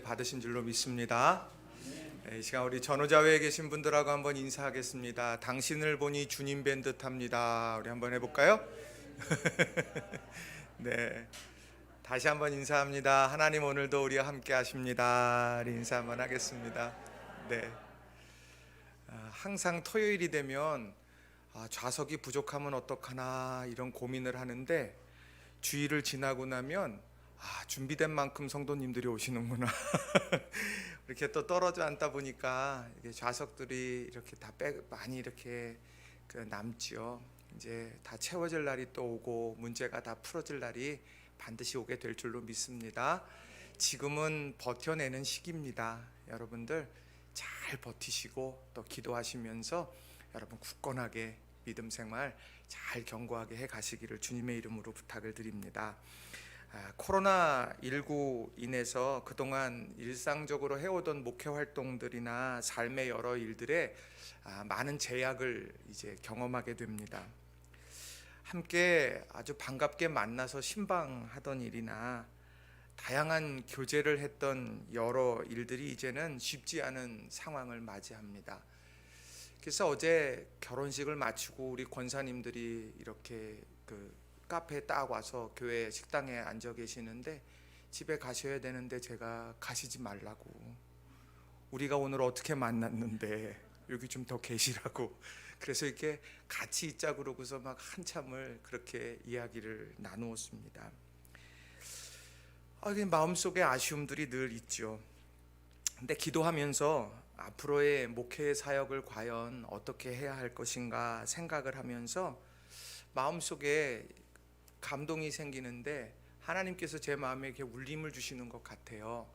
받으신 줄로 믿습니다. 이 시간 우리 전후자회에 계신 분들하고 한번 인사하겠습니다. 당신을 보니 주님 뵌 듯합니다. 우리 한번 해볼까요? 네, 다시 한번 인사합니다. 하나님 오늘도 우리와 함께 하십니다. 우리 인사 한번 하겠습니다. 네, 항상 토요일이 되면 좌석이 부족하면 어떡하나 이런 고민을 하는데 주일을 지나고 나면 준비된 만큼 성도님들이 오시는구나. 이렇게 또 떨어져 앉다 보니까 이게 좌석들이 이렇게 다 많이 이렇게 남지요. 이제 다 채워질 날이 또 오고 문제가 다 풀어질 날이 반드시 오게 될 줄로 믿습니다. 지금은 버텨내는 시기입니다. 여러분들 잘 버티시고 또 기도하시면서 여러분 굳건하게 믿음 생활 잘 견고하게 해 가시기를 주님의 이름으로 부탁을 드립니다. 코로나19 인해서 그동안 일상적으로 해오던 목회 활동들이나 삶의 여러 일들에 많은 제약을 이제 경험하게 됩니다. 함께 아주 반갑게 만나서 신방하던 일이나 다양한 교제를 했던 여러 일들이 이제는 쉽지 않은 상황을 맞이합니다. 그래서 어제 결혼식을 마치고 우리 권사님들이 이렇게 카페에 딱 와서 교회 식당에 앉아 계시는데 집에 가셔야 되는데 제가 가시지 말라고, 우리가 오늘 어떻게 만났는데 여기 좀 더 계시라고, 그래서 이렇게 같이 있자 그러고서 막 한참을 그렇게 이야기를 나누었습니다. 마음속에 아쉬움들이 늘 있죠. 근데 기도하면서 앞으로의 목회 사역을 과연 어떻게 해야 할 것인가 생각을 하면서 마음속에 감동이 생기는데 하나님께서 제 마음에 이렇게 울림을 주시는 것 같아요.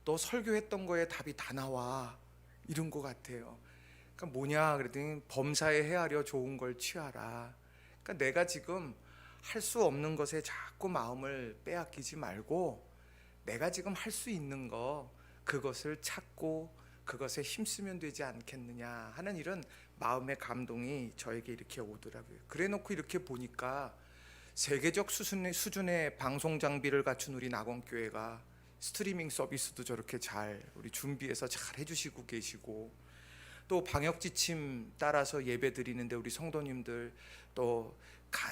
너 설교했던 거에 답이 다 나와, 이런 것 같아요. 그러니까 뭐냐 그랬더니 범사에 헤아려 좋은 걸 취하라. 그러니까 내가 지금 할 수 없는 것에 자꾸 마음을 빼앗기지 말고 내가 지금 할 수 있는 거 그것을 찾고 그것에 힘쓰면 되지 않겠느냐 하는 이런 마음의 감동이 저에게 이렇게 오더라고요. 그래 놓고 이렇게 보니까 세계적 수준의 방송 장비를 갖춘 우리 낙원교회가 스트리밍 서비스도 저렇게 잘 우리 준비해서 잘 해주시고 계시고, 또 방역 지침 따라서 예배 드리는데 우리 성도님들 또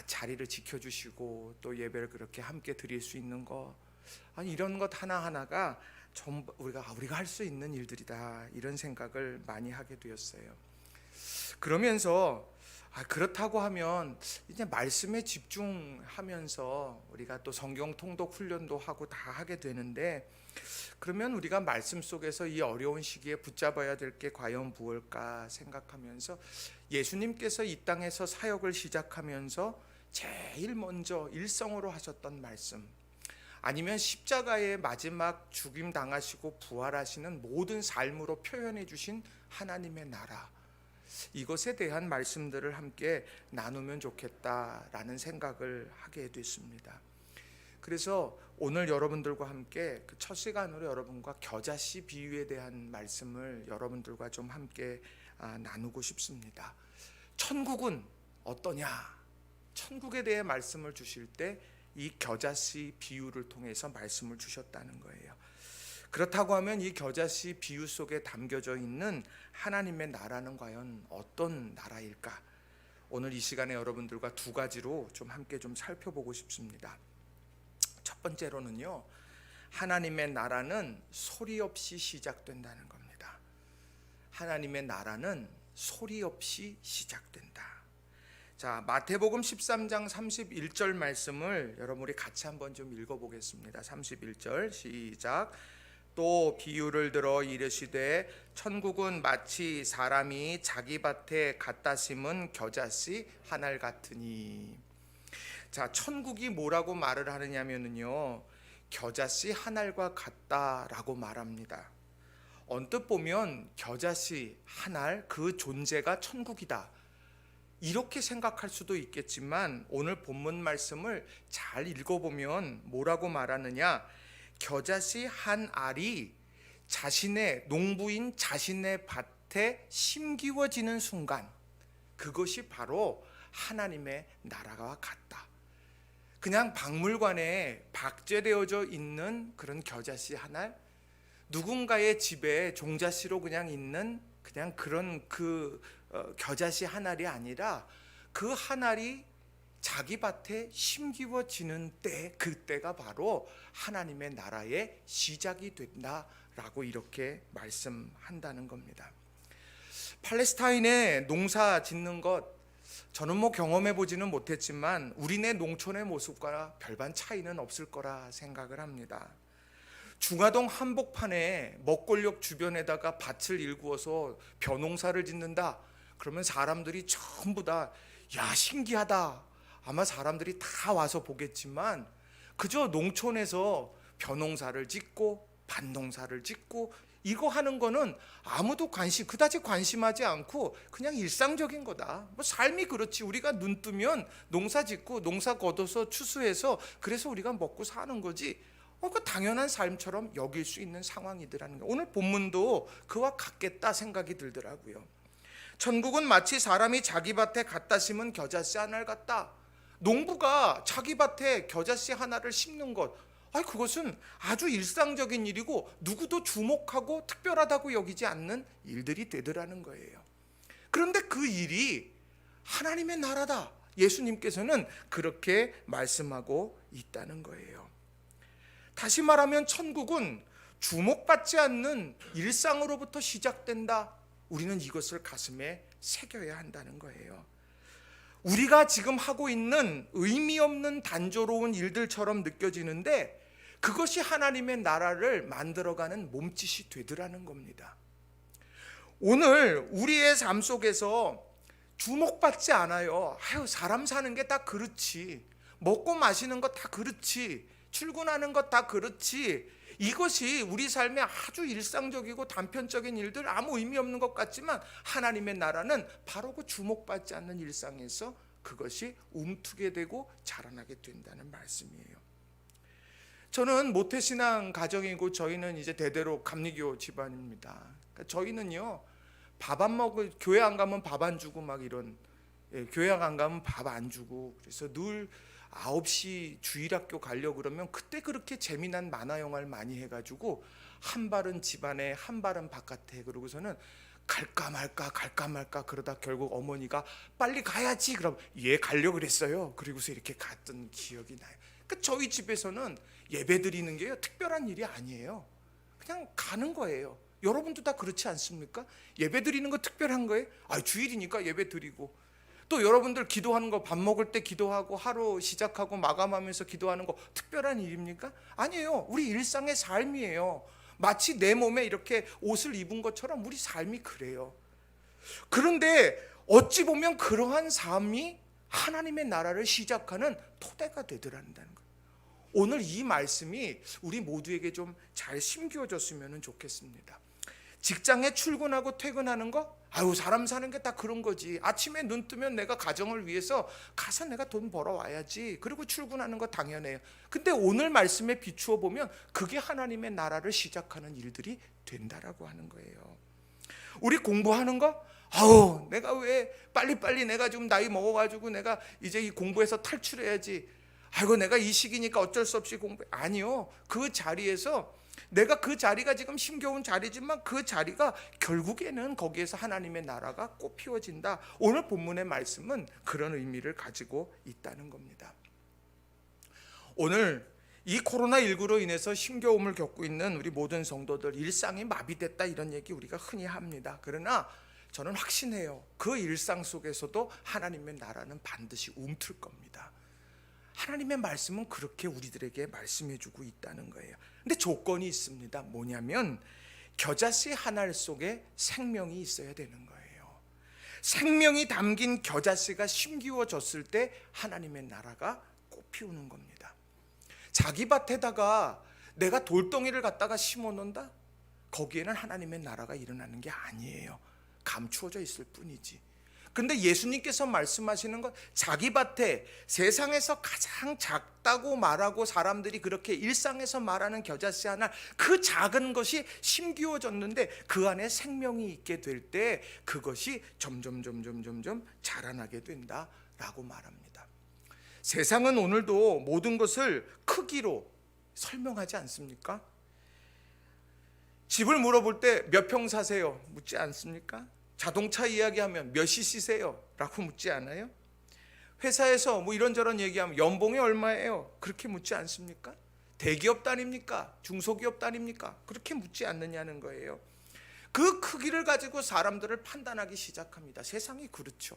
자리를 지켜주시고 또 예배를 그렇게 함께 드릴 수 있는 거, 이런 것 하나하나가 전부 우리가 할 수 있는 일들이다, 이런 생각을 많이 하게 되었어요. 그러면서 그렇다고 하면 이제 말씀에 집중하면서 우리가 또 성경 통독 훈련도 하고 다 하게 되는데, 그러면 우리가 말씀 속에서 이 어려운 시기에 붙잡아야 될 게 과연 무엇일까 생각하면서 예수님께서 이 땅에서 사역을 시작하면서 제일 먼저 일성으로 하셨던 말씀, 아니면 십자가의 마지막 죽임 당하시고 부활하시는 모든 삶으로 표현해 주신 하나님의 나라, 이것에 대한 말씀들을 함께 나누면 좋겠다라는 생각을 하게 됐습니다. 그래서 오늘 여러분들과 함께 첫 시간으로 여러분과 겨자씨 비유에 대한 말씀을 여러분들과 좀 함께 나누고 싶습니다. 천국은 어떠냐? 천국에 대해 말씀을 주실 때 이 겨자씨 비유를 통해서 말씀을 주셨다는 거예요. 그렇다고 하면 이 겨자씨 비유 속에 담겨져 있는 하나님의 나라는 과연 어떤 나라일까? 오늘 이 시간에 여러분들과 두 가지로 좀 함께 좀 살펴보고 싶습니다. 첫 번째로는요, 하나님의 나라는 소리 없이 시작된다는 겁니다. 하나님의 나라는 소리 없이 시작된다. 자, 마태복음 13장 31절 말씀을 여러분 우리 같이 한번 좀 읽어보겠습니다. 31절 시작. 또 비유를 들어 이르시되 천국은 마치 사람이 자기 밭에 갖다 심은 겨자씨 한 알 같으니. 자, 천국이 뭐라고 말을 하느냐면요, 겨자씨 한 알과 같다라고 말합니다. 언뜻 보면 겨자씨 한 알 그 존재가 천국이다, 이렇게 생각할 수도 있겠지만 오늘 본문 말씀을 잘 읽어보면 뭐라고 말하느냐, 겨자씨 한 알이 자신의 농부인 자신의 밭에 심기워지는 순간, 그것이 바로 하나님의 나라와 같다. 그냥 박물관에 박제되어져 있는 그런 겨자씨 한 알, 누군가의 집에 종자씨로 그냥 있는 그냥 그런 겨자씨 한 알이 아니라 그 한 알이 자기 밭에 심기워지는 때, 그때가 바로 하나님의 나라의 시작이 된다라고 이렇게 말씀한다는 겁니다. 팔레스타인에 농사 짓는 것, 저는 경험해 보지는 못했지만 우리네 농촌의 모습과 별반 차이는 없을 거라 생각을 합니다. 중화동 한복판에 먹골역 주변에다가 밭을 일구어서 벼농사를 짓는다 그러면 사람들이 전부 다 야 신기하다, 아마 사람들이 다 와서 보겠지만 그저 농촌에서 벼농사를 짓고 밭농사를 짓고 이거 하는 거는 아무도 그다지 관심하지 않고 그냥 일상적인 거다. 삶이 그렇지. 우리가 눈 뜨면 농사 짓고 농사 거둬서 추수해서 그래서 우리가 먹고 사는 거지. 그 당연한 삶처럼 여길 수 있는 상황이더라는 거. 오늘 본문도 그와 같겠다 생각이 들더라고요. 천국은 마치 사람이 자기 밭에 갖다 심은 겨자씨 하나를 같다. 농부가 자기 밭에 겨자씨 하나를 심는 것, 그것은 아주 일상적인 일이고 누구도 주목하고 특별하다고 여기지 않는 일들이 되더라는 거예요. 그런데 그 일이 하나님의 나라다. 예수님께서는 그렇게 말씀하고 있다는 거예요. 다시 말하면 천국은 주목받지 않는 일상으로부터 시작된다. 우리는 이것을 가슴에 새겨야 한다는 거예요. 우리가 지금 하고 있는 의미 없는 단조로운 일들처럼 느껴지는데 그것이 하나님의 나라를 만들어가는 몸짓이 되더라는 겁니다. 오늘 우리의 삶 속에서 주목받지 않아요. 사람 사는 게 다 그렇지, 먹고 마시는 거 다 그렇지, 출근하는 것 다 그렇지, 이것이 우리 삶의 아주 일상적이고 단편적인 일들, 아무 의미 없는 것 같지만 하나님의 나라는 바로 그 주목받지 않는 일상에서 그것이 움트게 되고 자라나게 된다는 말씀이에요. 저는 모태신앙 가정이고 저희는 이제 대대로 감리교 집안입니다. 그러니까 저희는요, 교회 안 가면 밥 안 주고 교회 안 가면 밥 안 주고, 그래서 늘 9시 주일학교 가려고 그러면 그때 그렇게 재미난 만화 영화를 많이 해가지고 한 발은 집안에 한 발은 바깥에, 그러고서는 갈까 말까 그러다 결국 어머니가 빨리 가야지 그럼 가려고 그랬어요. 그리고서 이렇게 갔던 기억이 나요. 그러니까 저희 집에서는 예배 드리는 게요, 특별한 일이 아니에요. 그냥 가는 거예요. 여러분도 다 그렇지 않습니까? 예배 드리는 거 특별한 거예요? 주일이니까 예배 드리고, 또 여러분들 기도하는 거, 밥 먹을 때 기도하고 하루 시작하고 마감하면서 기도하는 거 특별한 일입니까? 아니에요. 우리 일상의 삶이에요. 마치 내 몸에 이렇게 옷을 입은 것처럼 우리 삶이 그래요. 그런데 어찌 보면 그러한 삶이 하나님의 나라를 시작하는 토대가 되더라는 거예요. 오늘 이 말씀이 우리 모두에게 좀 잘 심겨졌으면 좋겠습니다. 직장에 출근하고 퇴근하는 거, 사람 사는 게 다 그런 거지. 아침에 눈 뜨면 내가 가정을 위해서 가서 내가 돈 벌어 와야지. 그리고 출근하는 거 당연해요. 근데 오늘 말씀에 비추어 보면 그게 하나님의 나라를 시작하는 일들이 된다라고 하는 거예요. 우리 공부하는 거, 내가 왜 빨리빨리 내가 좀 나이 먹어가지고 내가 이제 이 공부에서 탈출해야지. 내가 이 시기니까 어쩔 수 없이 공부. 아니요. 그 자리에서 내가 그 자리가 지금 힘겨운 자리지만 그 자리가 결국에는 거기에서 하나님의 나라가 꽃피워진다. 오늘 본문의 말씀은 그런 의미를 가지고 있다는 겁니다. 오늘 이 코로나19로 인해서 힘겨움을 겪고 있는 우리 모든 성도들, 일상이 마비됐다 이런 얘기 우리가 흔히 합니다. 그러나 저는 확신해요. 그 일상 속에서도 하나님의 나라는 반드시 움틀 겁니다. 하나님의 말씀은 그렇게 우리들에게 말씀해주고 있다는 거예요. 근데 조건이 있습니다. 뭐냐면 겨자씨 한 알 속에 생명이 있어야 되는 거예요. 생명이 담긴 겨자씨가 심기워졌을 때 하나님의 나라가 꽃피우는 겁니다. 자기 밭에다가 내가 돌덩이를 갖다가 심어놓는다? 거기에는 하나님의 나라가 일어나는 게 아니에요. 감추어져 있을 뿐이지. 근데 예수님께서 말씀하시는 것, 자기 밭에 세상에서 가장 작다고 말하고 사람들이 그렇게 일상에서 말하는 겨자씨 하나, 그 작은 것이 심기워졌는데 그 안에 생명이 있게 될 때 그것이 점점 자라나게 된다라고 말합니다. 세상은 오늘도 모든 것을 크기로 설명하지 않습니까? 집을 물어볼 때 몇 평 사세요? 묻지 않습니까? 자동차 이야기하면 몇 cc세요? 라고 묻지 않아요? 회사에서 뭐 이런저런 얘기하면 연봉이 얼마예요? 그렇게 묻지 않습니까? 대기업 다닙니까? 중소기업 다닙니까? 그렇게 묻지 않느냐는 거예요. 그 크기를 가지고 사람들을 판단하기 시작합니다. 세상이 그렇죠.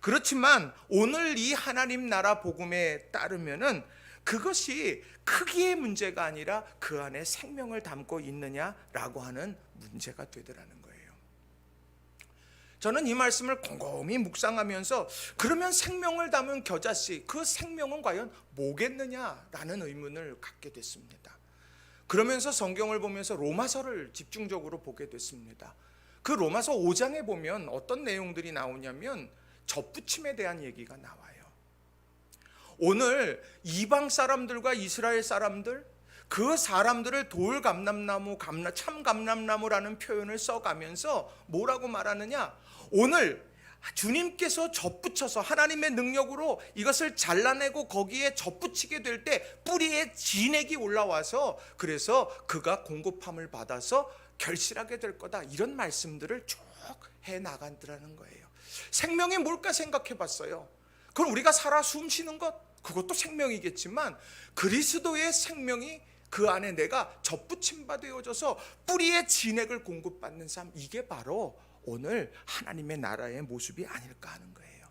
그렇지만 오늘 이 하나님 나라 복음에 따르면은 그것이 크기의 문제가 아니라 그 안에 생명을 담고 있느냐라고 하는 문제가 되더라는 거예요. 저는 이 말씀을 곰곰이 묵상하면서 그러면 생명을 담은 겨자씨, 그 생명은 과연 뭐겠느냐라는 의문을 갖게 됐습니다. 그러면서 성경을 보면서 로마서를 집중적으로 보게 됐습니다. 그 로마서 5장에 보면 어떤 내용들이 나오냐면 접붙임에 대한 얘기가 나와요. 오늘 이방 사람들과 이스라엘 사람들, 그 사람들을 돌감람나무, 참감람나무라는 표현을 써가면서 뭐라고 말하느냐, 오늘 주님께서 접붙여서 하나님의 능력으로 이것을 잘라내고 거기에 접붙이게 될 때 뿌리에 진액이 올라와서 그래서 그가 공급함을 받아서 결실하게 될 거다, 이런 말씀들을 쭉 해나간다는 거예요. 생명이 뭘까 생각해 봤어요. 그럼 우리가 살아 숨 쉬는 것, 그것도 생명이겠지만 그리스도의 생명이 그 안에 내가 접붙임바 되어져서 뿌리의 진액을 공급받는 삶, 이게 바로 오늘 하나님의 나라의 모습이 아닐까 하는 거예요.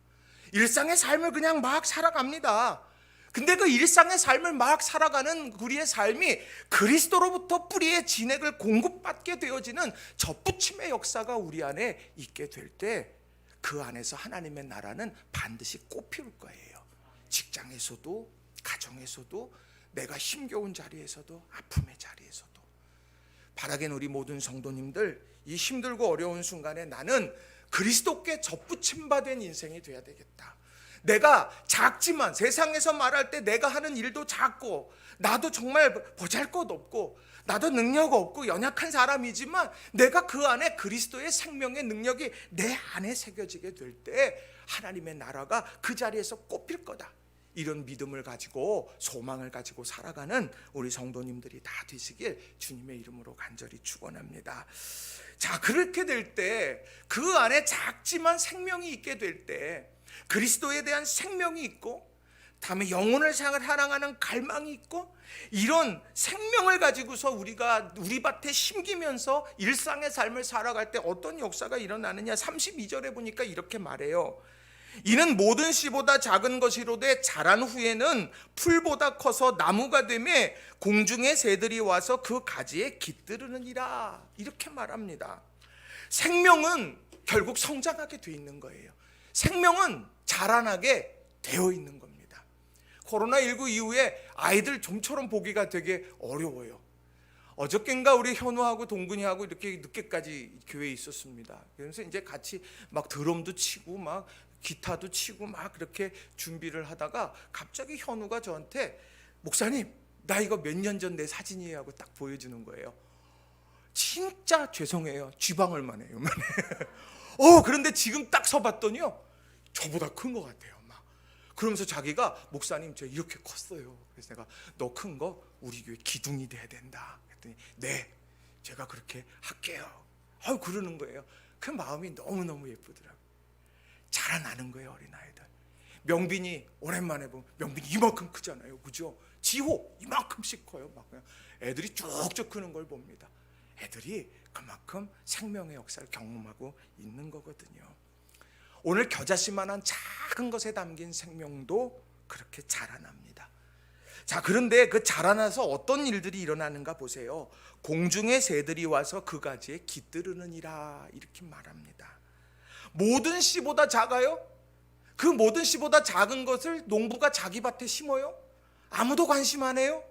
일상의 삶을 그냥 막 살아갑니다. 근데 그 일상의 삶을 막 살아가는 우리의 삶이 그리스도로부터 뿌리의 진액을 공급받게 되어지는 접붙임의 역사가 우리 안에 있게 될 때 그 안에서 하나님의 나라는 반드시 꽃피울 거예요. 직장에서도, 가정에서도, 내가 힘겨운 자리에서도, 아픔의 자리에서도. 바라긴 우리 모든 성도님들, 이 힘들고 어려운 순간에 나는 그리스도께 접붙임받은 인생이 돼야 되겠다. 내가 작지만, 세상에서 말할 때 내가 하는 일도 작고, 나도 정말 보잘것없고, 나도 능력 없고 연약한 사람이지만 내가 그 안에 그리스도의 생명의 능력이 내 안에 새겨지게 될 때 하나님의 나라가 그 자리에서 꽃필 거다, 이런 믿음을 가지고 소망을 가지고 살아가는 우리 성도님들이 다 되시길 주님의 이름으로 간절히 축원합니다. 자, 그렇게 될 때, 그 안에 작지만 생명이 있게 될 때, 그리스도에 대한 생명이 있고, 다음에 영혼을 사랑하는 갈망이 있고, 이런 생명을 가지고서 우리가 우리 밭에 심기면서 일상의 삶을 살아갈 때 어떤 역사가 일어나느냐, 32절에 보니까 이렇게 말해요. 이는 모든 씨보다 작은 것이로되 자란 후에는 풀보다 커서 나무가 되매 공중의 새들이 와서 그 가지에 깃들으느니라, 이렇게 말합니다. 생명은 결국 성장하게 돼 있는 거예요. 생명은 자라나게 되어 있는 겁니다. 코로나19 이후에 아이들 좀처럼 보기가 되게 어려워요. 어저께인가 우리 현우하고 동근이하고 이렇게 늦게까지 교회에 있었습니다. 그래서 이제 같이 막 드럼도 치고 막 기타도 치고 막 그렇게 준비를 하다가 갑자기 현우가 저한테, 목사님, 나 이거 몇 년 전 내 사진이에요 하고 딱 보여주는 거예요. 진짜 죄송해요, 쥐방울만 해요. 그런데 지금 딱 서봤더니요, 저보다 큰 것 같아요. 막 그러면서 자기가, 목사님 저 이렇게 컸어요. 그래서 내가, 너 큰 거 우리 교회 기둥이 돼야 된다 했더니, 네, 제가 그렇게 할게요. 그러는 거예요. 그 마음이 너무너무 예쁘더라고요. 자라나는 거예요, 어린아이들. 명빈이 오랜만에 보면 명빈이 이만큼 크잖아요, 그죠? 지호 이만큼씩 커요. 막 그냥 애들이 쭉쭉 크는 걸 봅니다. 애들이 그만큼 생명의 역사를 경험하고 있는 거거든요. 오늘 겨자씨만한 작은 것에 담긴 생명도 그렇게 자라납니다. 자, 그런데 그 자라나서 어떤 일들이 일어나는가 보세요. 공중의 새들이 와서 그 가지에 깃들으느니라, 이렇게 말합니다. 모든 씨보다 작아요? 그 모든 씨보다 작은 것을 농부가 자기 밭에 심어요? 아무도 관심 안 해요?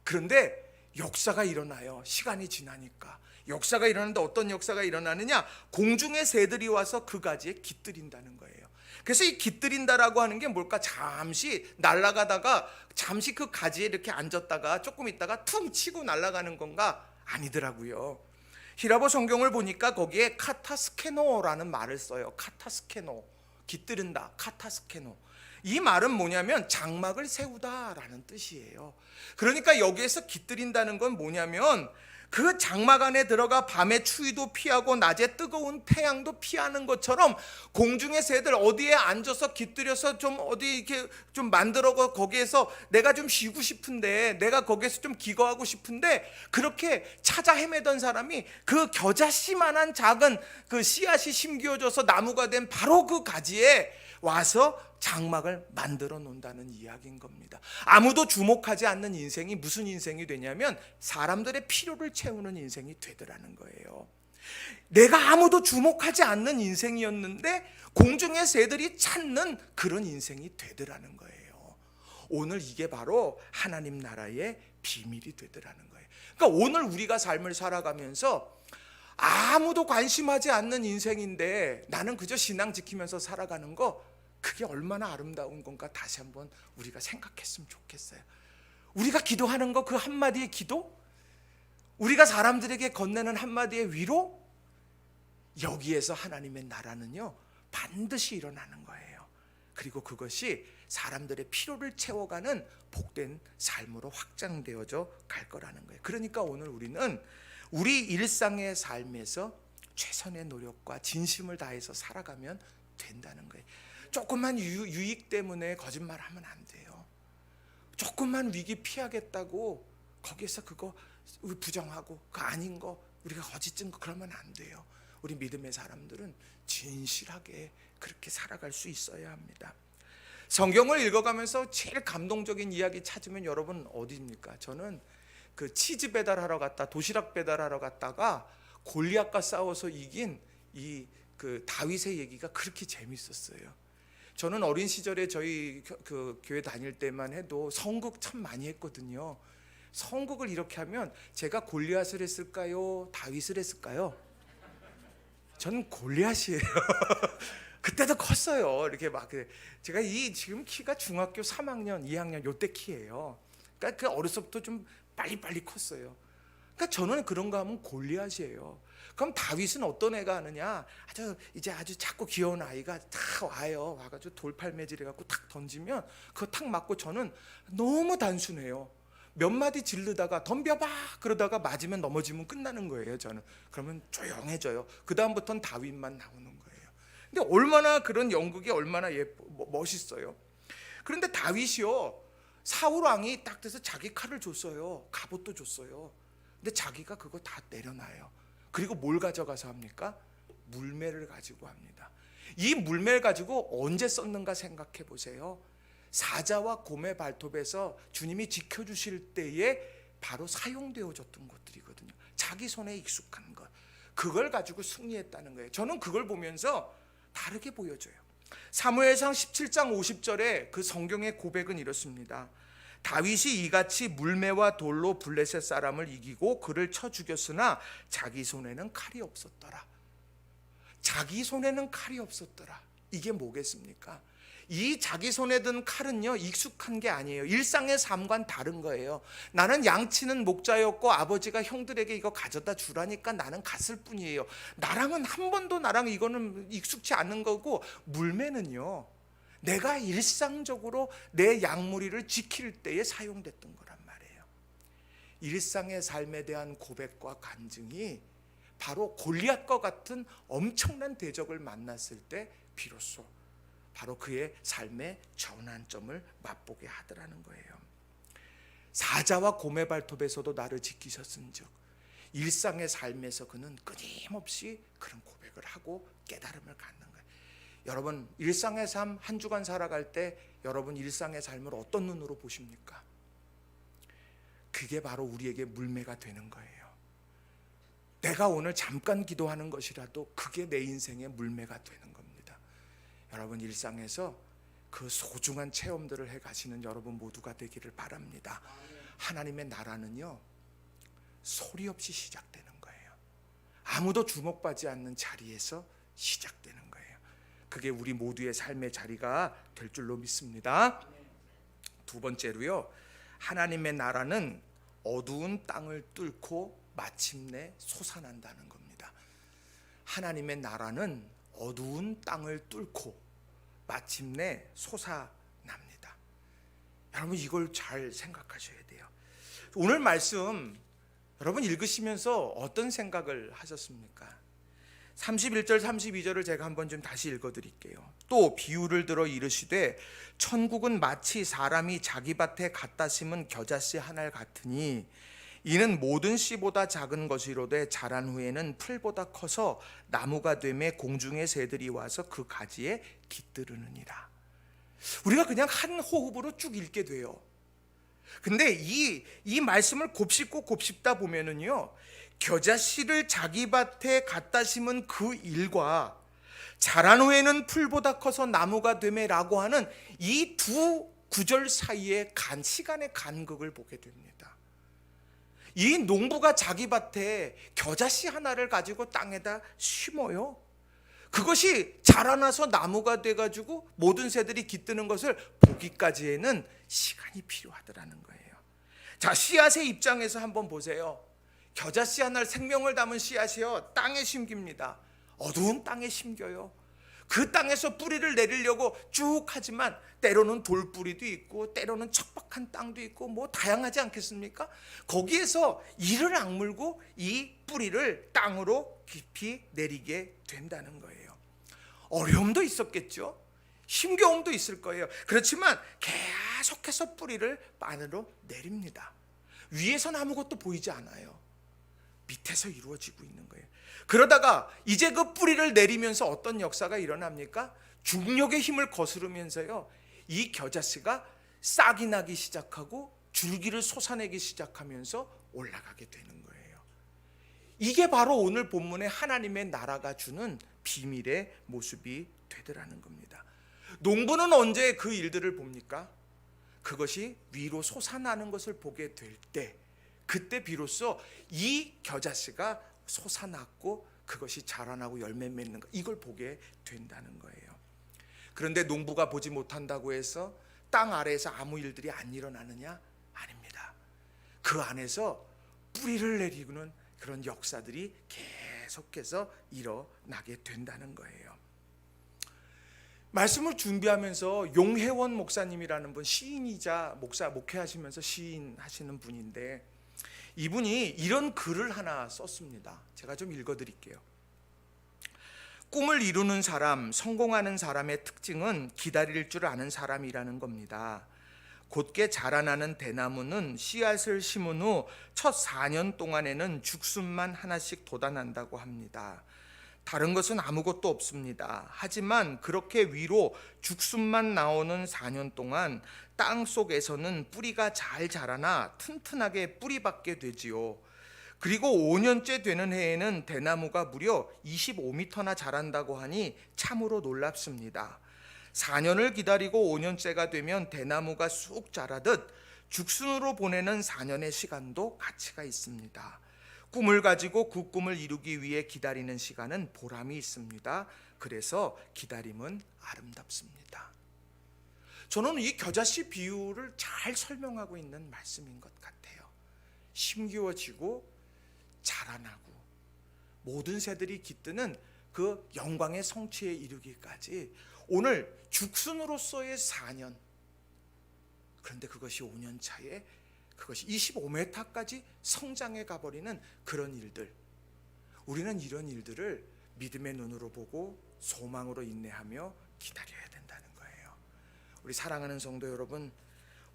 그런데 역사가 일어나요. 시간이 지나니까 역사가 일어나는데, 어떤 역사가 일어나느냐, 공중의 새들이 와서 그 가지에 깃들인다는 거예요. 그래서 이 깃들인다라고 하는 게 뭘까? 잠시 날아가다가 잠시 그 가지에 이렇게 앉았다가 조금 있다가 퉁 치고 날아가는 건가? 아니더라고요. 히라보 성경을 보니까 거기에 카타스케노라는 말을 써요. 카타스케노, 깃들은다, 카타스케노. 이 말은 뭐냐면 장막을 세우다라는 뜻이에요. 그러니까 여기에서 깃들인다는 건 뭐냐면, 그 장막 안에 들어가 밤에 추위도 피하고 낮에 뜨거운 태양도 피하는 것처럼 공중의 새들 어디에 앉아서 깃들여서 좀 어디 이렇게 좀 만들어 거기에서 내가 좀 쉬고 싶은데, 내가 거기에서 좀 기거하고 싶은데, 그렇게 찾아 헤매던 사람이 그 겨자씨만한 작은 그 씨앗이 심겨져서 나무가 된 바로 그 가지에 와서 장막을 만들어 놓는다는 이야기인 겁니다. 아무도 주목하지 않는 인생이 무슨 인생이 되냐면 사람들의 필요를 채우는 인생이 되더라는 거예요. 내가 아무도 주목하지 않는 인생이었는데 공중의 새들이 찾는 그런 인생이 되더라는 거예요. 오늘 이게 바로 하나님 나라의 비밀이 되더라는 거예요. 그러니까 오늘 우리가 삶을 살아가면서 아무도 관심하지 않는 인생인데 나는 그저 신앙 지키면서 살아가는 거, 그게 얼마나 아름다운 건가 다시 한번 우리가 생각했으면 좋겠어요. 우리가 기도하는 거, 그 한마디의 기도, 우리가 사람들에게 건네는 한마디의 위로, 여기에서 하나님의 나라는요 반드시 일어나는 거예요. 그리고 그것이 사람들의 필요를 채워가는 복된 삶으로 확장되어져 갈 거라는 거예요. 그러니까 오늘 우리는 우리 일상의 삶에서 최선의 노력과 진심을 다해서 살아가면 된다는 거예요. 조금만 유익 때문에 거짓말하면 안 돼요. 조금만 위기 피하겠다고 거기에서 그거 부정하고 그 아닌 거 우리가 거짓된 거 그러면 안 돼요. 우리 믿음의 사람들은 진실하게 그렇게 살아갈 수 있어야 합니다. 성경을 읽어가면서 제일 감동적인 이야기 찾으면 여러분 어디입니까? 저는 그 치즈 배달하러 갔다, 도시락 배달하러 갔다가 골리앗과 싸워서 이긴 이 그 다윗의 얘기가 그렇게 재밌었어요. 저는 어린 시절에 저희 그 교회 다닐 때만 해도 성극 참 많이 했거든요. 성극을 이렇게 하면 제가 골리앗을 했을까요? 다윗을 했을까요? 저는 골리앗이에요. 그때도 컸어요. 이렇게 막 제가 이 지금 키가 중학교 3학년, 2학년 요때 키예요. 그러니까 그 어려서부터 좀 빨리빨리 컸어요. 그러니까 저는 그런 거 하면 골리앗이에요. 그럼 다윗은 어떤 애가 하느냐? 아주 작고 귀여운 아이가 탁 와요. 와가지고 돌팔매질 해갖고 탁 던지면 그거 탁 맞고, 저는 너무 단순해요. 몇 마디 질르다가 덤벼봐 그러다가 맞으면 넘어지면 끝나는 거예요. 저는 그러면 조용해져요. 그 다음부터는 다윗만 나오는 거예요. 근데 얼마나 그런 연극이 얼마나 멋있어요. 그런데 다윗이요, 사울 왕이 딱 돼서 자기 칼을 줬어요. 갑옷도 줬어요. 근데 자기가 그거 다 내려놔요. 그리고 뭘 가져가서 합니까? 물매를 가지고 합니다. 이 물매를 가지고 언제 썼는가 생각해 보세요. 사자와 곰의 발톱에서 주님이 지켜주실 때에 바로 사용되어졌던 것들이거든요. 자기 손에 익숙한 것, 그걸 가지고 승리했다는 거예요. 저는 그걸 보면서 다르게 보여져요. 사무엘상 17장 50절에 그 성경의 고백은 이렇습니다. 다윗이 이같이 물매와 돌로 블레셋 사람을 이기고 그를 쳐 죽였으나 자기 손에는 칼이 없었더라. 자기 손에는 칼이 없었더라. 이게 뭐겠습니까? 이 자기 손에 든 칼은요 익숙한 게 아니에요. 일상의 삶과는 다른 거예요. 나는 양치는 목자였고 아버지가 형들에게 이거 가져다 주라니까 나는 갔을 뿐이에요. 나랑은 한 번도 나랑 이거는 익숙치 않은 거고, 물매는요 내가 일상적으로 내 양무리를 지킬 때에 사용됐던 거란 말이에요. 일상의 삶에 대한 고백과 간증이 바로 골리앗과 같은 엄청난 대적을 만났을 때 비로소 바로 그의 삶의 전환점을 맛보게 하더라는 거예요. 사자와 곰의 발톱에서도 나를 지키셨은즉, 일상의 삶에서 그는 끊임없이 그런 고백을 하고 깨달음을 갖는 거예요. 여러분 일상의 삶 한 주간 살아갈 때 여러분 일상의 삶을 어떤 눈으로 보십니까? 그게 바로 우리에게 물매가 되는 거예요. 내가 오늘 잠깐 기도하는 것이라도 그게 내 인생의 물매가 되는 겁니다. 여러분 일상에서 그 소중한 체험들을 해 가시는 여러분 모두가 되기를 바랍니다. 하나님의 나라는요 소리 없이 시작되는 거예요. 아무도 주목받지 않는 자리에서 시작되는 거예요. 그게 우리 모두의 삶의 자리가 될 줄로 믿습니다. 두 번째로요, 하나님의 나라는 어두운 땅을 뚫고 마침내 솟아난다는 겁니다. 하나님의 나라는 어두운 땅을 뚫고 마침내 솟아납니다. 여러분 이걸 잘 생각하셔야 돼요. 오늘 말씀 여러분 읽으시면서 어떤 생각을 하셨습니까? 31절 32절을 제가 한번 좀 다시 읽어드릴게요. 또 비유를 들어 이르시되 천국은 마치 사람이 자기 밭에 갖다 심은 겨자씨 한 알 같으니 이는 모든 씨보다 작은 것이로되 자란 후에는 풀보다 커서 나무가 되매 공중의 새들이 와서 그 가지에 깃들으느니라. 우리가 그냥 한 호흡으로 쭉 읽게 돼요. 근데 이 말씀을 곱씹다 보면은요, 겨자씨를 자기 밭에 갖다 심은 그 일과 자란 후에는 풀보다 커서 나무가 되매라고 하는 이 두 구절 사이의 시간의 간극을 보게 됩니다. 이 농부가 자기 밭에 겨자씨 하나를 가지고 땅에다 심어요. 그것이 자라나서 나무가 돼가지고 모든 새들이 깃드는 것을 보기까지에는 시간이 필요하더라는 거예요. 자, 씨앗의 입장에서 한번 보세요. 겨자씨 하나를 생명을 담은 씨앗이요, 땅에 심깁니다. 어두운 땅에 심겨요. 그 땅에서 뿌리를 내리려고 쭉 하지만 때로는 돌뿌리도 있고 때로는 척박한 땅도 있고 뭐 다양하지 않겠습니까? 거기에서 이를 악물고 이 뿌리를 땅으로 깊이 내리게 된다는 거예요. 어려움도 있었겠죠. 힘겨움도 있을 거예요. 그렇지만 계속해서 뿌리를 안으로 내립니다. 위에서는 아무것도 보이지 않아요. 밑에서 이루어지고 있는 거예요. 그러다가 이제 그 뿌리를 내리면서 어떤 역사가 일어납니까? 중력의 힘을 거스르면서요, 이 겨자씨가 싹이 나기 시작하고 줄기를 솟아내기 시작하면서 올라가게 되는 거예요. 이게 바로 오늘 본문의 하나님의 나라가 주는 비밀의 모습이 되더라는 겁니다. 농부는 언제 그 일들을 봅니까? 그것이 위로 솟아나는 것을 보게 될 때, 그때 비로소 이 겨자씨가 솟아났고 그것이 자라나고 열매 맺는 것, 이걸 보게 된다는 거예요. 그런데 농부가 보지 못한다고 해서 땅 아래에서 아무 일들이 안 일어나느냐? 아닙니다. 그 안에서 뿌리를 내리는 그런 역사들이 계속해서 일어나게 된다는 거예요. 말씀을 준비하면서 용혜원 목사님이라는 분, 시인이자 목회하시면서 시인하시는 분인데, 이분이 이런 글을 하나 썼습니다. 제가 좀 읽어드릴게요. 꿈을 이루는 사람, 성공하는 사람의 특징은 기다릴 줄 아는 사람이라는 겁니다. 곧게 자라나는 대나무는 씨앗을 심은 후 첫 4년 동안에는 죽순만 하나씩 돋아난다고 합니다. 다른 것은 아무것도 없습니다. 하지만 그렇게 위로 죽순만 나오는 4년 동안 땅 속에서는 뿌리가 잘 자라나 튼튼하게 뿌리박게 되지요. 그리고 5년째 되는 해에는 대나무가 무려 25m나 자란다고 하니 참으로 놀랍습니다. 4년을 기다리고 5년째가 되면 대나무가 쑥 자라듯 죽순으로 보내는 4년의 시간도 가치가 있습니다. 꿈을 가지고 그 꿈을 이루기 위해 기다리는 시간은 보람이 있습니다. 그래서 기다림은 아름답습니다. 저는 이 겨자씨 비유를 잘 설명하고 있는 말씀인 것 같아요. 힘겨워지고 자라나고 모든 새들이 깃드는 그 영광의 성취에 이르기까지 오늘 죽순으로서의 4년, 그런데 그것이 5년 차에 그것이 25m까지 성장해 가버리는 그런 일들, 우리는 이런 일들을 믿음의 눈으로 보고 소망으로 인내하며 기다려야 된다는 거예요. 우리 사랑하는 성도 여러분,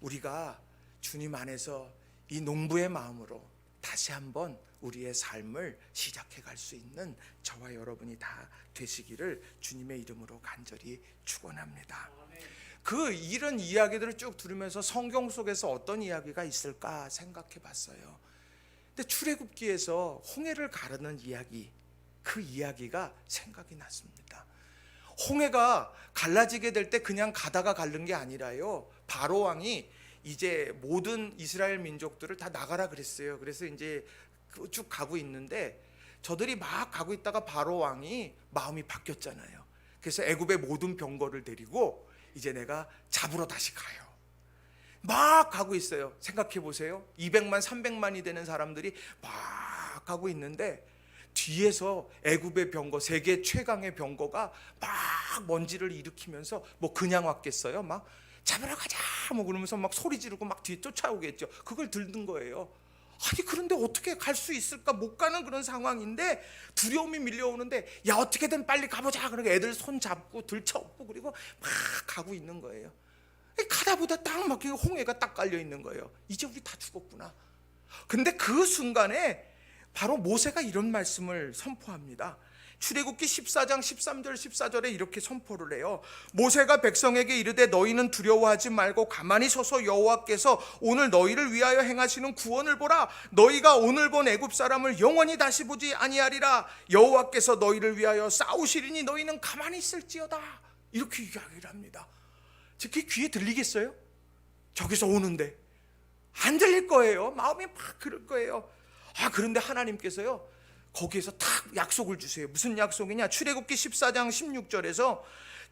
우리가 주님 안에서 이 농부의 마음으로 다시 한번 우리의 삶을 시작해 갈 수 있는 저와 여러분이 다 되시기를 주님의 이름으로 간절히 축원합니다. 이런 이야기들을 쭉 들으면서 성경 속에서 어떤 이야기가 있을까 생각해 봤어요. 근데 출애굽기에서 홍해를 가르는 이야기, 그 이야기가 생각이 났습니다. 홍해가 갈라지게 될 때 그냥 가다가 갈른 게 아니라요, 바로 왕이 이제 모든 이스라엘 민족들을 다 나가라 그랬어요. 그래서 이제 쭉 가고 있는데 저들이 막 가고 있다가 바로 왕이 마음이 바뀌었잖아요. 그래서 애굽의 모든 병거를 데리고 이제 내가 잡으러 다시 가요. 막 가고 있어요. 생각해 보세요. 200만 300만이 되는 사람들이 막 가고 있는데 뒤에서 애굽의 병거, 세계 최강의 병거가 막 먼지를 일으키면서 뭐 그냥 왔겠어요? 막 잡으러 가자 뭐 그러면서 막 소리 지르고 막 뒤에 쫓아오겠죠. 그걸 듣는 거예요. 아니 그런데 어떻게 갈 수 있을까? 못 가는 그런 상황인데 두려움이 밀려오는데 야 어떻게든 빨리 가보자. 그러니까 애들 손 잡고 들쳐업고 그리고 막 가고 있는 거예요. 가다 보다 딱 막히고 홍해가 딱 깔려 있는 거예요. 이제 우리 다 죽었구나. 근데 그 순간에 바로 모세가 이런 말씀을 선포합니다. 출애굽기 14장 13절 14절에 이렇게 선포를 해요. 모세가 백성에게 이르되 너희는 두려워하지 말고 가만히 서서 여호와께서 오늘 너희를 위하여 행하시는 구원을 보라. 너희가 오늘 본 애굽 사람을 영원히 다시 보지 아니하리라. 여호와께서 너희를 위하여 싸우시리니 너희는 가만히 있을지어다. 이렇게 이야기를 합니다. 그게 귀에 들리겠어요? 저기서 오는데 안 들릴 거예요. 마음이 막 그럴 거예요. 그런데 하나님께서요 거기에서 탁 약속을 주세요. 무슨 약속이냐? 출애굽기 14장 16절에서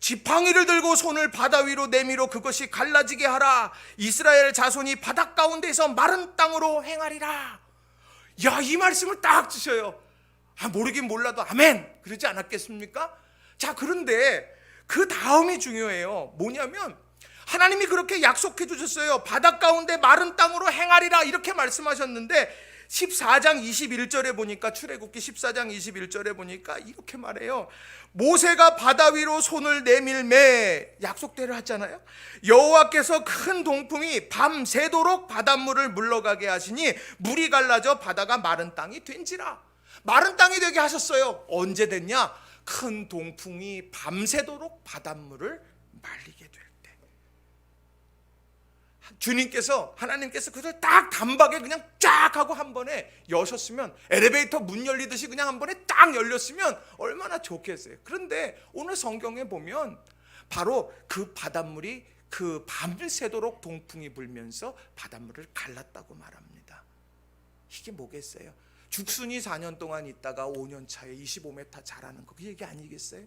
지팡이를 들고 손을 바다 위로 내밀어 그것이 갈라지게 하라. 이스라엘 자손이 바다 가운데서 마른 땅으로 행하리라. 야, 이 말씀을 딱 주셔요. 모르긴 몰라도 아멘 그러지 않았겠습니까? 자, 그런데 그 다음이 중요해요. 뭐냐면 하나님이 그렇게 약속해 주셨어요. 바다 가운데 마른 땅으로 행하리라 이렇게 말씀하셨는데 14장 21절에 보니까 출애굽기 14장 21절에 보니까 이렇게 말해요. 모세가 바다 위로 손을 내밀매 약속대로 하잖아요. 여호와께서 큰 동풍이 밤새도록 바닷물을 물러가게 하시니 물이 갈라져 바다가 마른 땅이 된지라. 마른 땅이 되게 하셨어요. 언제 됐냐? 큰 동풍이 밤새도록 바닷물을 말리게 될 때. 주님께서 하나님께서 그걸 딱 단박에 그냥 쫙 하고 한 번에 여셨으면 엘리베이터 문 열리듯이 그냥 한 번에 딱 열렸으면 얼마나 좋겠어요. 그런데 오늘 성경에 보면 바로 그 바닷물이 그 밤새도록 동풍이 불면서 바닷물을 갈랐다고 말합니다. 이게 뭐겠어요? 죽순이 4년 동안 있다가 5년 차에 25m 자라는 거, 그 얘기 아니겠어요?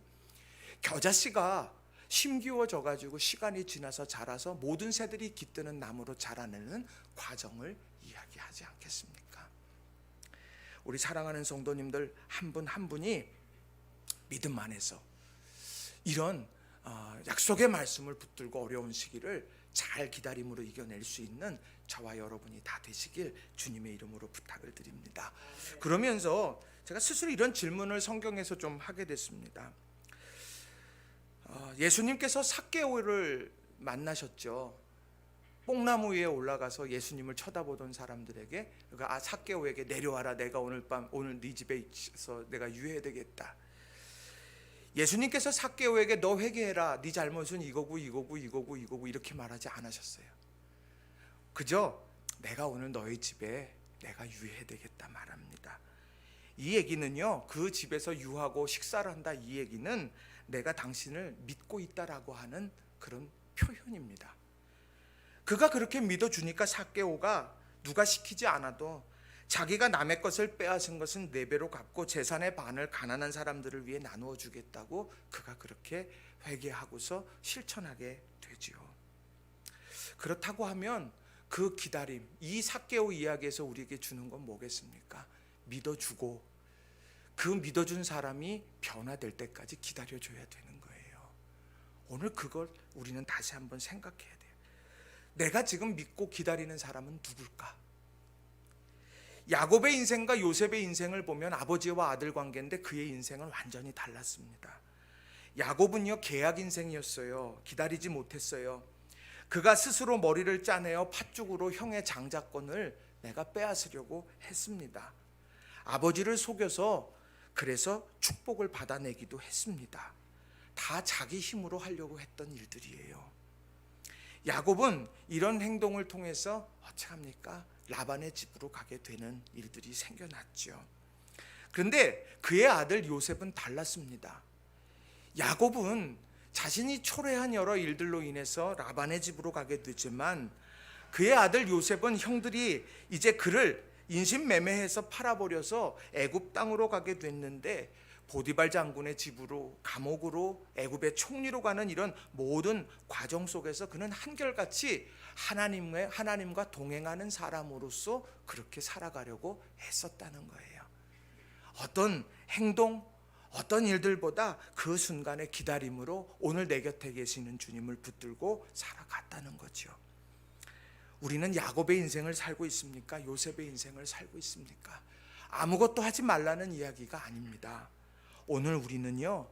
겨자씨가 심기워져 가지고 시간이 지나서 자라서 모든 새들이 깃드는 나무로 자라내는 과정을 이야기하지 않겠습니까? 우리 사랑하는 성도님들 한 분 한 분이 믿음 안에서 이런 약속의 말씀을 붙들고 어려운 시기를 잘 기다림으로 이겨낼 수 있는 저와 여러분이 다 되시길 주님의 이름으로 부탁을 드립니다. 그러면서 제가 스스로 이런 질문을 성경에서 좀 하게 됐습니다. 예수님께서 삭개오를 만나셨죠. 뽕나무 위에 올라가서 예수님을 쳐다보던 사람들에게 삭개오에게 내려와라. 내가 오늘 밤 네 집에 있어서 내가 유해야 되겠다. 예수님께서 삭개오에게 너 회개해라. 네 잘못은 이거고 이렇게 말하지 않으셨어요. 그저 내가 오늘 너희 집에 내가 유해야 되겠다 말합니다. 이 얘기는요, 그 집에서 유하고 식사를 한다, 이 얘기는 내가 당신을 믿고 있다라고 하는 그런 표현입니다. 그가 그렇게 믿어주니까 삭개오가 누가 시키지 않아도 자기가 남의 것을 빼앗은 것은 4배로 갚고 재산의 반을 가난한 사람들을 위해 나누어 주겠다고 그가 그렇게 회개하고서 실천하게 되지요. 그렇다고 하면 그 기다림, 이 삭개오 이야기에서 우리에게 주는 건 뭐겠습니까? 믿어주고 그 믿어준 사람이 변화될 때까지 기다려줘야 되는 거예요. 오늘 그걸 우리는 다시 한번 생각해야 돼요. 내가 지금 믿고 기다리는 사람은 누굴까? 야곱의 인생과 요셉의 인생을 보면 아버지와 아들 관계인데 그의 인생은 완전히 달랐습니다. 야곱은요, 계약 인생이었어요. 기다리지 못했어요. 그가 스스로 머리를 짜내어 팥죽으로 형의 장자권을 내가 빼앗으려고 했습니다. 아버지를 속여서 그래서 축복을 받아내기도 했습니다. 다 자기 힘으로 하려고 했던 일들이에요. 야곱은 이런 행동을 통해서 어떡합니까? 라반의 집으로 가게 되는 일들이 생겨났죠. 그런데 그의 아들 요셉은 달랐습니다. 야곱은 자신이 초래한 여러 일들로 인해서 라반의 집으로 가게 되지만 그의 아들 요셉은 형들이 이제 그를 인신매매해서 팔아버려서 애굽 땅으로 가게 됐는데 보디발 장군의 집으로, 감옥으로, 애굽의 총리로 가는 이런 모든 과정 속에서 그는 한결같이 하나님과 동행하는 사람으로서 그렇게 살아가려고 했었다는 거예요. 어떤 행동, 어떤 일들보다 그 순간의 기다림으로 오늘 내 곁에 계시는 주님을 붙들고 살아갔다는 거죠. 우리는 야곱의 인생을 살고 있습니까? 요셉의 인생을 살고 있습니까? 아무것도 하지 말라는 이야기가 아닙니다. 오늘 우리는요,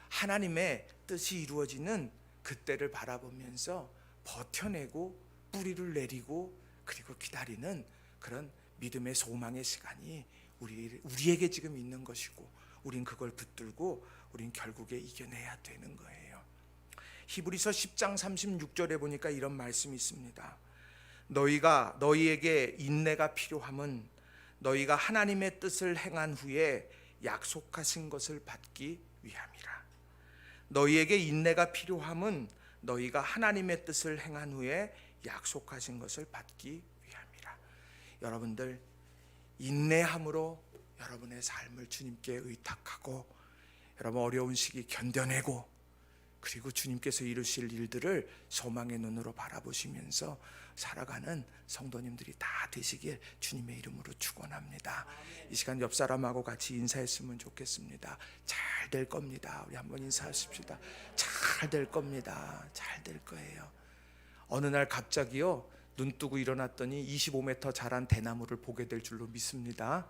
하나님의 뜻이 이루어지는 그때를 바라보면서 버텨내고 뿌리를 내리고 그리고 기다리는 그런 믿음의 소망의 시간이 우리에게 지금 있는 것이고, 우린 그걸 붙들고 우린 결국에 이겨내야 되는 거예요. 히브리서 10장 36절에 보니까 이런 말씀이 있습니다. 너희에게 인내가 필요함은 너희가 하나님의 뜻을 행한 후에 약속하신 것을 받기 위함이라. 너희에게 인내가 필요함은 너희가 하나님의 뜻을 행한 후에 약속하신 것을 받기 위함이라. 여러분들, 인내함으로 여러분의 삶을 주님께 의탁하고 여러분 어려운 시기 견뎌내고 그리고 주님께서 이루실 일들을 소망의 눈으로 바라보시면서 살아가는 성도님들이 다 되시길 주님의 이름으로 축원합니다. 이 시간 옆 사람하고 같이 인사했으면 좋겠습니다. 잘 될 겁니다. 우리 한번 인사하십시다. 잘 될 겁니다. 잘 될 거예요. 어느 날 갑자기요, 눈 뜨고 일어났더니 25m 자란 대나무를 보게 될 줄로 믿습니다.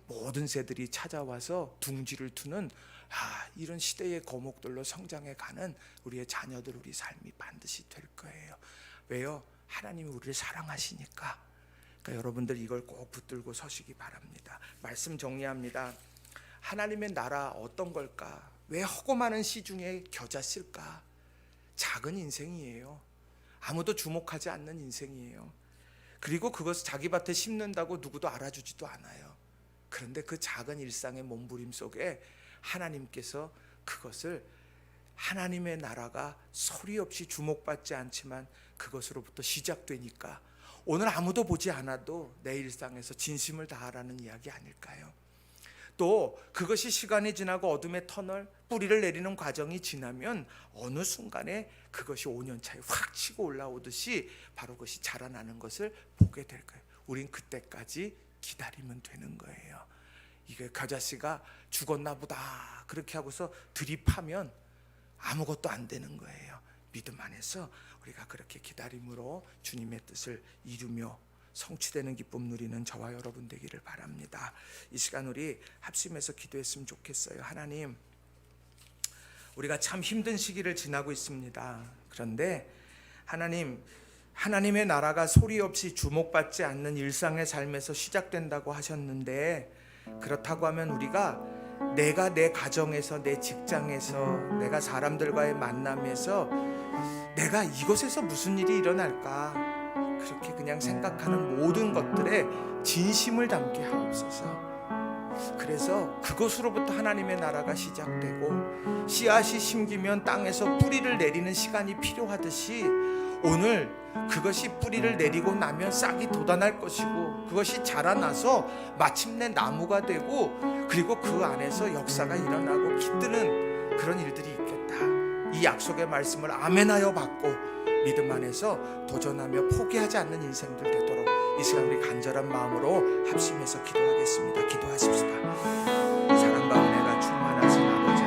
모든 새들이 찾아와서 둥지를 트는 이런 시대의 거목들로 성장해 가는 우리의 자녀들, 우리 삶이 반드시 될 거예요. 왜요? 하나님이 우리를 사랑하시니까. 그러니까 여러분들 이걸 꼭 붙들고 서시기 바랍니다. 말씀 정리합니다. 하나님의 나라 어떤 걸까? 왜 허고 많은 시중에 겨자씨일까? 작은 인생이에요. 아무도 주목하지 않는 인생이에요. 그리고 그것을 자기 밭에 심는다고 누구도 알아주지도 않아요. 그런데 그 작은 일상의 몸부림 속에 하나님께서 그것을, 하나님의 나라가 소리 없이 주목받지 않지만 그것으로부터 시작되니까 오늘 아무도 보지 않아도 내 일상에서 진심을 다하라는 이야기 아닐까요? 또 그것이 시간이 지나고 어둠의 터널, 뿌리를 내리는 과정이 지나면 어느 순간에 그것이 5년 차에 확 치고 올라오듯이 바로 그것이 자라나는 것을 보게 될 거예요. 우린 그때까지 기다리면 되는 거예요. 이게 겨자씨가 죽었나 보다 그렇게 하고서 들이파면 아무것도 안 되는 거예요. 믿음 안에서 우리가 그렇게 기다림으로 주님의 뜻을 이루며 성취되는 기쁨 누리는 저와 여러분 되기를 바랍니다. 이 시간 우리 합심해서 기도했으면 좋겠어요. 하나님, 우리가 참 힘든 시기를 지나고 있습니다. 그런데 하나님, 하나님의 나라가 소리 없이 주목받지 않는 일상의 삶에서 시작된다고 하셨는데, 그렇다고 하면 우리가 내가 내 가정에서, 내 직장에서, 내가 사람들과의 만남에서 내가 이곳에서 무슨 일이 일어날까 그렇게 그냥 생각하는 모든 것들에 진심을 담게 하옵소서. 그래서 그것으로부터 하나님의 나라가 시작되고 씨앗이 심기면 땅에서 뿌리를 내리는 시간이 필요하듯이 오늘 그것이 뿌리를 내리고 나면 싹이 돋아날 것이고 그것이 자라나서 마침내 나무가 되고 그리고 그 안에서 역사가 일어나고 깃드는 그런 일들이 있겠다. 이 약속의 말씀을 아멘하여 받고 믿음 안에서 도전하며 포기하지 않는 인생들 되도록 이 시간 우리 간절한 마음으로 합심해서 기도하겠습니다. 기도하십시다. 사랑과 은혜가 충만하신 아버지